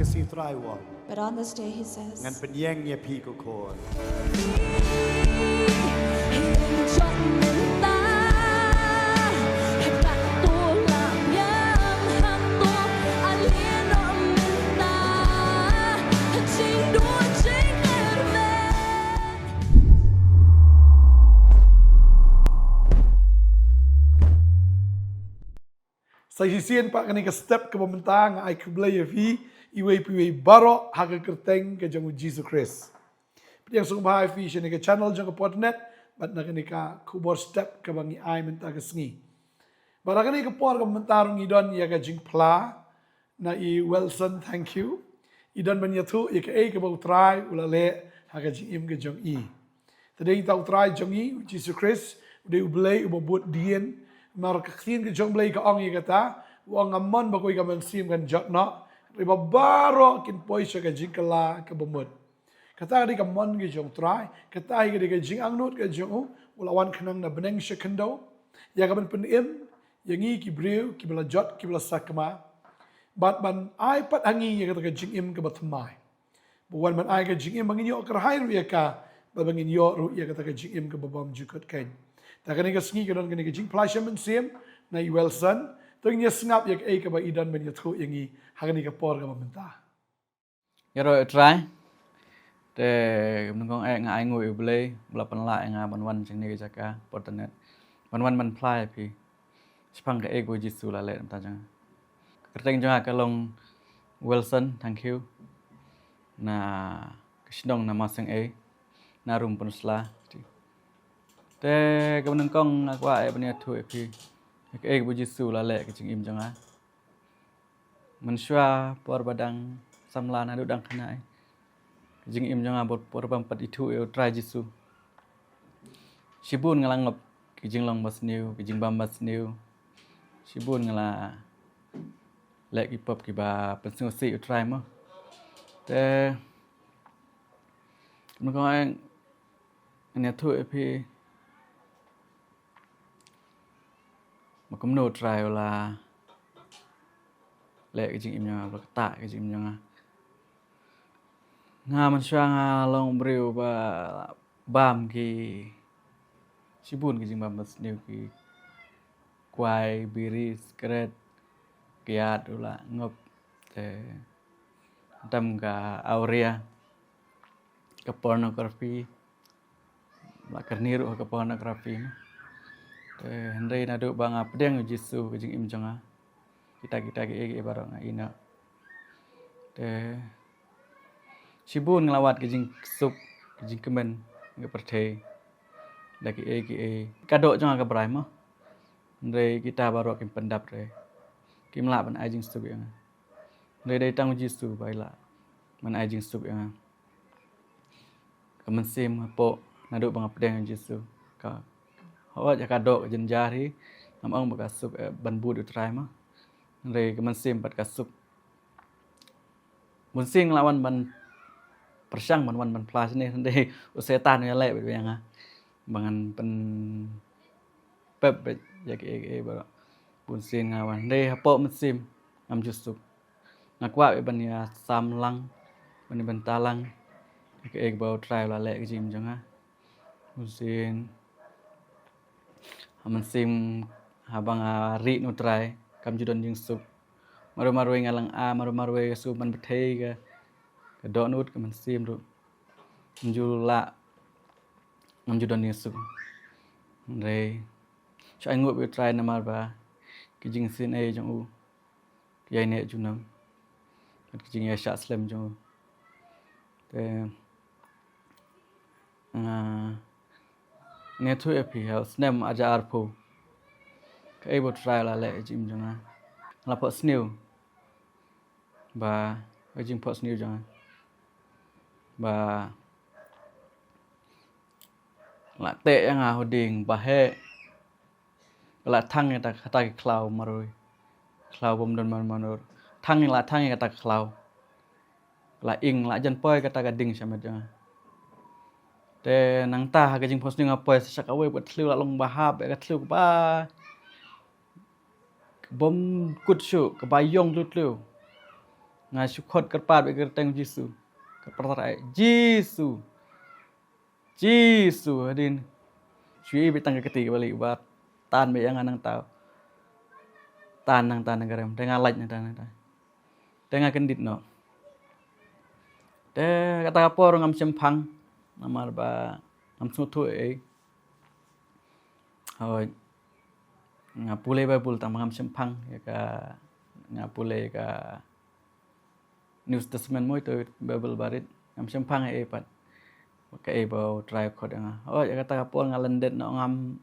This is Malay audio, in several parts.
cái si trai wall But on this day he says, ngan pen yang ye pi ko ko Sa hisien pa kani ka step ka pamenta nga ay kublay fi iwe piwe baro haga kerteng ka jamu Jesus Christ. Yang sung bahay fi siya ni ka channel jang ka podnet bat na kani ka kubor step ka bangi ay menta ka sngi. Bara kani ka por ka mentarong idon ya ka jing pla na i Wilson thank you. Idon man yatu ya ka ay ka bau try ulale haga jing im ka jang i. Today tau try jang i Jesus Christ udah ublay ubabut dien mar kaksin ke jong blay ka ong kata wang amon bakoy ka mansim kan jot no riba baro kin poy siya ka jingkala ka bumud kata di ka mon ke jong try kata di ka jing angnut ka jong ulawan kanang na beneng siya kendo ya ka ban penim yangi ki brew ki bala jot ki bala sakma bat ban ai pat hangi ya ka jing im ka batmai buwan man ai ka jing im bangin yo ka hai ru ya ka babangin yo ru ya ka jing im ka babam jukot kain tak kani ka sngi ka don kani ka jing plasya man sim na i Wilson tung niya snap yak ay ka ba idan man yatko yangi hakani ka por ka mamenta. Rồi try te mình con ai ngại ngồi play là phần lại ngà bản văn chẳng này cái cả internet bản văn mình play thì spang cái ego jisu là lệ ta chẳng kereng cho cái long Wilson thank you na kesidong nama sang e na room pensla te cái mình con qua ai bên thôi thì cái ego jisu là lệ cái chừng im chẳng á mình xóa por badang samlan adu dang khanai jing im janga bot por pampat itu eu try jisu sibun ngalangop ki jing long mas new ki jing bam mas new sibun ngala lek ki pop ki ba pensu si eu try mo te nó có anh thôi thì mà cũng no try là lệ cái chuyện im nhang tại cái chuyện im nhang nga man sang long breu ba bam ki sibun ki jing bam mas new ki kwai biri skret kiat ula ngop te tam ka aurea ka pornography la karniru ka pornography te hendai na do bang apdeng jisu ki jing im janga kita ke barang ina te sibun ngelawat ke jing sup ke jing kemen ke perthe lagi kado jangan ke berai mah ndai kita baru ke pendap re kim la ban ai jing sup yang ndai dai tang jisu baila man ai jing sup yang kemen sim po nado bang pedang jisu ka hawa ja kado jen jari nam ong baka sup ban bu du trai mah ndai kemen sim pat ka sup mun sing lawan ban persang ban plus ni ndai setan ya le be yang bangan pen pep ya ke ba bun sing ngawan ndai hapo mun sim am jusuk ngakwa be ban ya samlang ban talang ke bau try la le ke jim janga bun sing aman sim habang ri no try kam judon jing sup maru ngalang maru su man bethei ke do nut ke man sim ru njula ngam judon jing sup re chai ngut be try na mar ba ke jing sin e jong u ke ne junam ke jing ya sha slam jong te ne thu e phi ha snam ajar phu cái bột try là lệ chim chẳng là pot snail và cái chim pot snail chẳng và là tệ chẳng hồ đình và hệ là thăng người ta cái cloud mà rồi cloud bom đơn mà rồi thăng người ta cloud là ing là dân poi cái ta cái đinh xem chẳng te nang ta cái chim pot snail ngapoi sắc away bột snail là long bahap cái snail ba bom cút sụ cái bài yong lút liu nga syukot kerpat be kerteng Yesus kerpat Yesus Yesus hadin chui be tang keti balik ba tan be yang anang tau tan nang tan garam dengan laj na tan dengan kendit no te kata kapor ngam sempang namar ba ngam sutu hoi ngapule Bible tang ngam sempang ya ka ngapule ka New Testament moi tu Bible barit ngam sempang pat ka bau try khod nga oh ya kata kapor ngalendet no ngam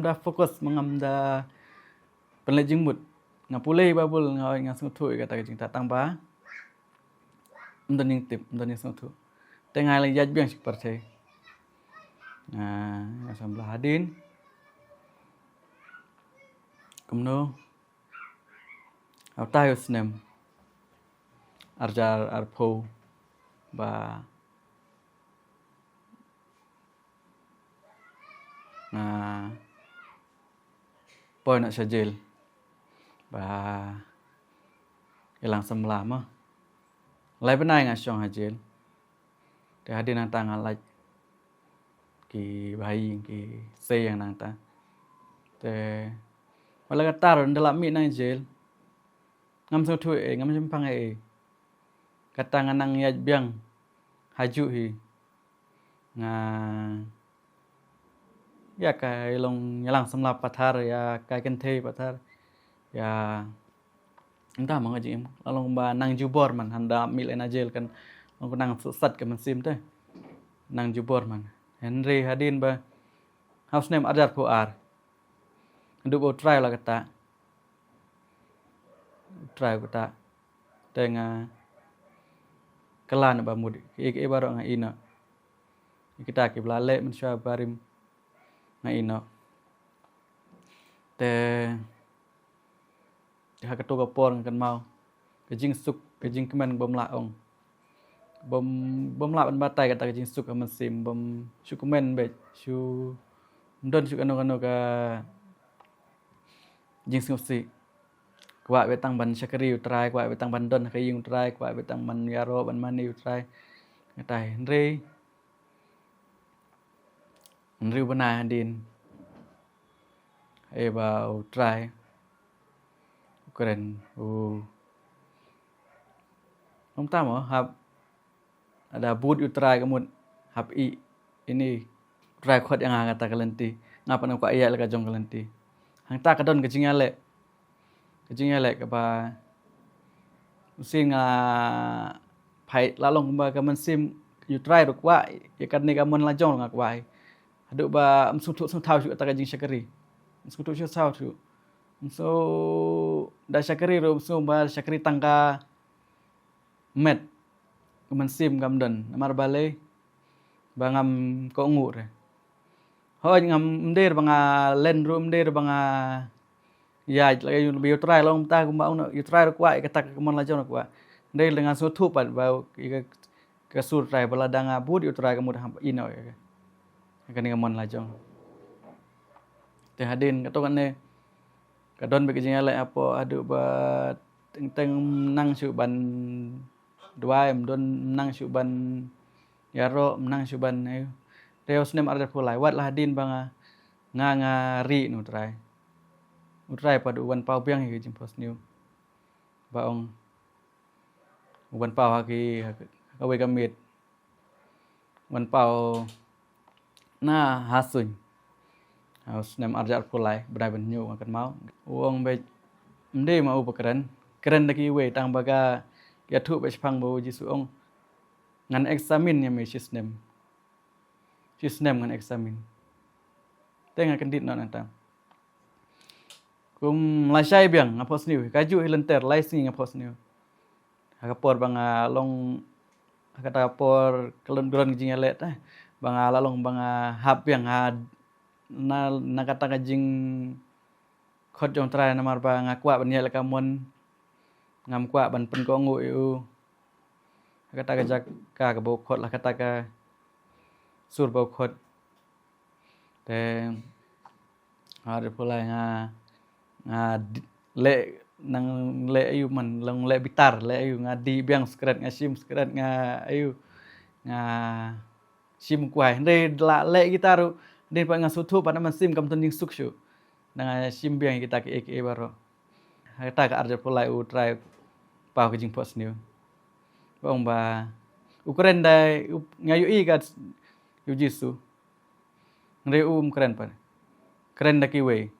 da fokus ngam da penlejing mut ngapule Bible ngau ngam sutu kata jing tatang ba mdoning tip mdoning sutu tengai lang jaj biang seperti sebelah hadin kumno tayo snem arjar arpo ba poin nak sajil ba ilang semla mah lai benai ngasong hajil te hadin nang tang alaj ki bayi ki se yang nang ta te wala katar ndala mi nang jil ngam so thu ngam sempang kata nganang yaj biang haju hi nga ya kai long nyalang semlap pathar ya kai kenthe pathar ya entah mang ajim lalong ba nang jubor man handa mil enajel kan long nang sat ke mensim te nang jubor man Henry hadin ba house name adar po ar ndu bo try la kata tenga kelan ba mud ik ibaro nga ina kita ki blale men sha barim nga ina te ha ka to ka por kan mau ke jing suk ke jing kemen bom la ong bom la ban batai kata ke jing suk man sim bom syukumen be syu ndon syuk ano ka jing suk si kwa betang ban syakari utrai kwa betang ban don ka yung utrai kwa betang man yaro ban mani utrai ngatai Henry bana hadin ba utrai keren Ông ta mau hab ada but utrai kamut hab ini utrai khot yang kata kalenti ngapa nak iya la jong kalenti hang ta kadon ke jingale ke ba musim nga phai la long ba ka man sim utrai ruk wa ya kan ni ka mon la jong ngak wai adu ba sung thau chu ta ka jing syakari sung tu chu thau chu so da syakari ro so ba syakari tangka met man sim gam dan namar bale bangam ko ngur hoi ngam ndir banga len room ndir banga ya lagi bi try long ta kum baun you try kwa kata mon la jon kwa ndir dengan su thu pat ba ka sur try bala danga bud you try kamu ham ino kan dengan mon la jon te hadin kato kan ne kadon be kijing ale apa adu ba teng nang su ban dua don nang syuban yaro nang syuban ayo reos nem arda pulai wat lah din banga nga ri nu utrai padu wan pau piang hi jimpos new baong wan pau haki kawe kamit wan pau na hasun haus nem arda pulai brai ban new akan mau uang be mde mau pekeren keren lagi we tang baga ya thu be phang bo jisu ong ngan examine ya me system ngan examine tenga kendit non anta kum lasai biang apos niu kaju hilenter laising apos niu hakapor banga long kata por kelon gron jing elet banga lalong banga hap yang na kata kajing khot jong trai namar ba ngakwa ban yel kamon ngam kwa ban pen ko ngu eu kata ka jak ka bo khot la kata ka sur bo khot te har pulai nga le nang le ayu man long le bitar le ayu ngadi biang skret ngasim skret nga ayu nga sim kwai ndai la le gitaru ndai pa nga sutu pa naman sim kam tanding sukshu nang sim biang kita ke baro ta ka arja pulai u try pa ke jing pos new bong ba ukren dai ngayu I ka yu jisu ndai keren pa keren da kiwe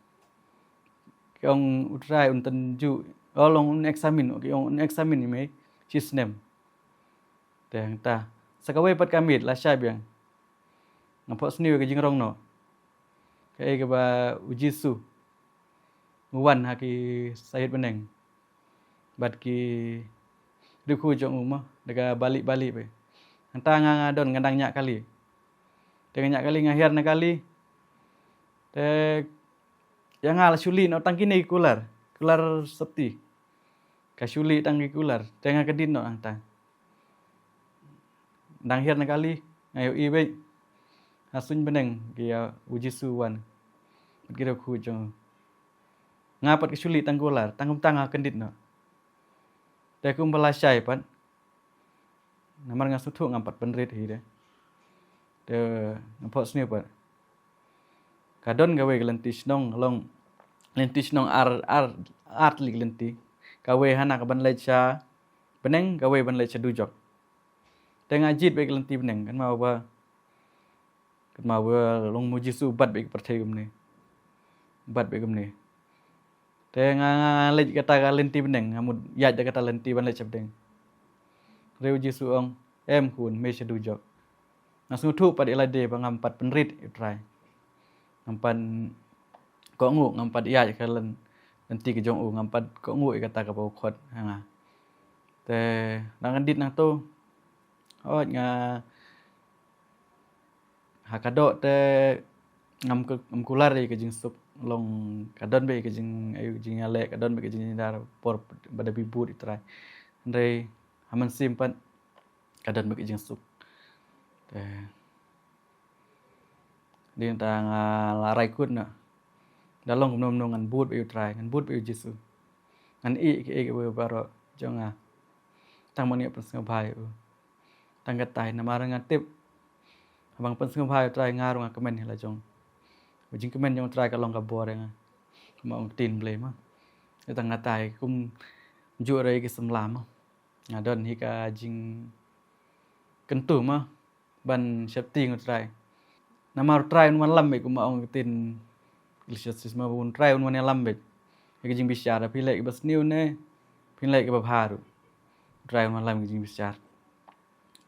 ông trai un tân ju long un examine cái ông examine ni me his name te ta sakawe pat kamit la sha biang ngapo sniu ke jingrong no ke ba ujisu wan ha ki sahid beneng bat ki duku jong umah daga balik-balik pe anta nga don ngandang nyak kali te nyak kali ngahir na kali te yang ala suli no tangki ni kular septi ka suli tangki kular tengah kedin no anta dang hir na kali ngayo I be asun beneng kia uji suwan kira ku jo ngapat ke suli tang kular tangum tanga kendit no te kum belasai pan namar ngasutu ngampat penrit hi de te ngapot sni pan kadon gawe gelentis nong long lentis nong art lig lenti kawe hana ka ban lecha beneng kawe ban lecha dujok tengah jit be lenti beneng kan mau ba long muji su bat be perthai gumne bat be gumne tengah lej kata ka lenti beneng amud ya kata lenti ban lecha beneng reu jisu ong em kun me cha dujok nasu thu pad ilade bangampat penrit try ngampan ko ngu ngampat iya ka lenti ke jong u ngampat ko ngu kata ka bau khot hanga te nang dit nang to nga hakado te ngam kular ke jing sup long kadon be ke jing ayu jing ale kadon be ke jing dar por bada bibur itrai ndai haman simpan kadon be ke jing sup te din tang larai kut na dalong nom nom ngan but be utrai ngan but be jisu ngan ke baro jonga tang mani pen sing bhai tang ka tai na marang tip abang pen sing bhai utrai ngaru nga kemen la jong jing kemen jong utrai ka long ka bor nga ma ong tin ble ma tang ka tai kum ju re ki samlam nga don hi ka jing kentu ma ban septi utrai namar utrai man lam be kum ong tin Iglesias ma bun try un wan lambet ke jing bisyara pilek bas niu ne pilek ke babharu try un lam ke jing bisyar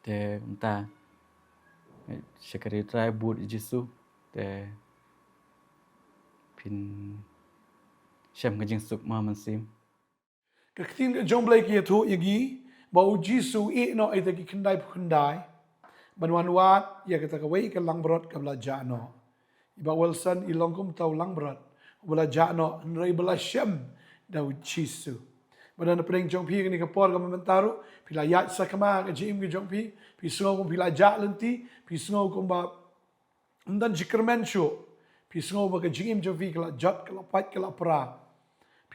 te unta sekari try but jisu te pin shem ke jing suk ma man sim ka ktin ka jong blai ki thu yagi ba uji su no ita ki khandai ban wat ya ka wei ka lang brot ka bla ja no iba Wilson ilongkum tau lang berat wala jano nrai bala syam dau chisu badan pring jong pi ni kapor ka mentaru pila ya sakama ka jim ki jong pi sngo kum pila ja lenti sngo kum ba ndan jikermen shu sngo ba ka jim jong pi kala jot kala pat kala pra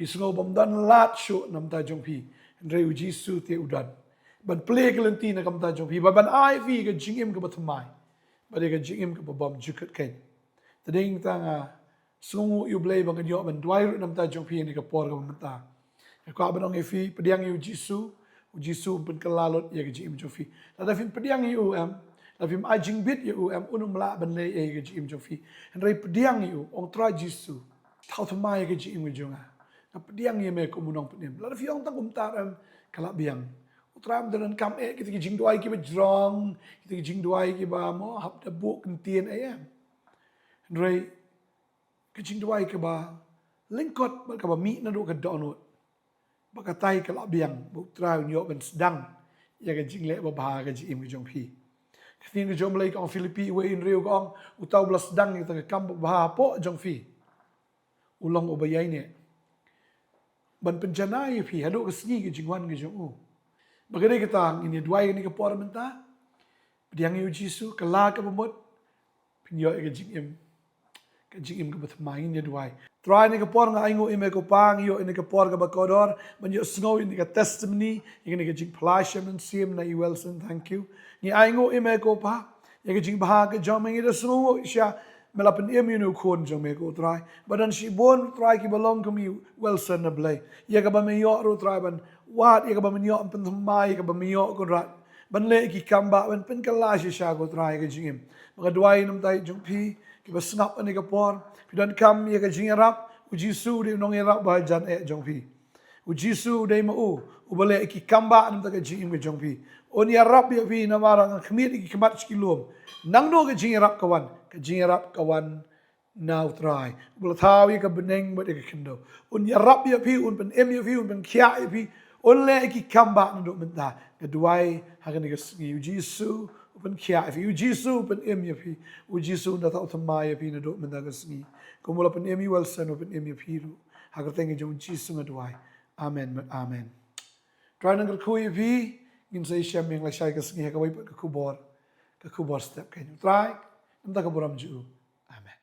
sngo bam dan lat shu nam ta jong pi nrai uji su te udan ban play ka lenti na kam ta jong pi ban ai vi ka jim ka batmai ba de ka jim ka bam jukat ken tading tanga sungu yu blay bang yo ban dwai ru nam ta jong pi ni ka por ka mata ka ba nong efi pediang yu jisu pun kalalot ya ga jim jofi la da fin pediang yu la fin ajing bit yu unum la ban le ya ga jim jofi ndrai pediang yu ong tra jisu thau thmai ga jim jonga na pediang ye me ko munong penem la da fi ong tang taram kala biang utram dan kam kita jing dwai ki ba jrong kita jing dwai ki ba mo hap da bu kentien ayam Ndrai kecing duai ke ba lengkot ba ka ba mi na do ka donut ba ka tai ka labiang bu trau nyo ben sedang ya ka jing le ba ba ka jim ki jong pi ktin ke jom lai ka Filipi we in rio gong utau blas sedang ni ta kam ba po jong pi ulong obayai ne ban penjana ye pi hado ka sni ki jingwan ki jong u ba ka dei ka tang ini duai ni ka por menta diang yu jisu ka la ka bamot pinyo ka jing ka jing im ka bat main ya duai Try ni kapor nga ingo ime ko pang yo ini kapor ka bakodor man yo snow ini ka testimony ini ka jing plasha man sim na Wilson thank you ni ingo ime ko pa ya ka jing bahag jom ngi da snow siya melapan immune kon jom me ko try badan si bon try ki belong kami Wilson na blay ya ka ba me yo ro try ban wat ya ka ba me yo pen thmai ka ba me yo ko rat ban le ki kamba ban pen kala siya ko try ka jing mga duai nam tay jong pi ki ba snap ani kapor dan kam ya ka jing rap u Jisu de nong rap ba jan jong pi u Jisu de ma u bale ki kamba nam ta ka jing me jong pi on ya rap ya pi na mara khmit ki kmat ki lom nang no ka jing rap kawan now try bul thawi ka beneng ba de ka kendo on ya rap ya pi un pen em ya pi un pen kya ya pi on le ki kamba no menta ka duai ha ka ni ka u Jisu pen kya ya pi u Jisu pen em ya pi u Jisu na ta thma ya pi na do menta ka sni kumula pen em Wilson pen em ya pi ru ha ka tengi jong Jisu na duai amen amen try nang ka khu ya pi ngin sa isya meng la shai ka sni ha ka wai ka kubor step kayo try nam ta ka buram ju amen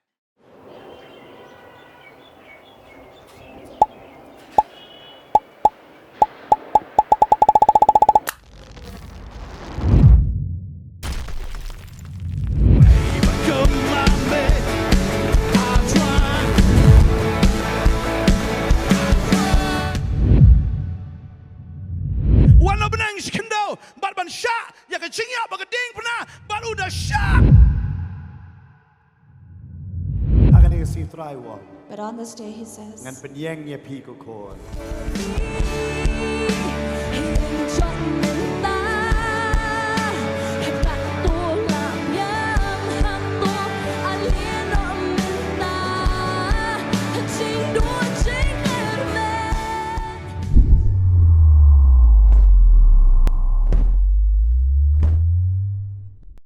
But ban shot, ya ka chingya ba ka ding puna, but udah shot. Akan ni si try wall. But on this day, he says, Ngan penyeng ya pi ko kon. Chọn mình ta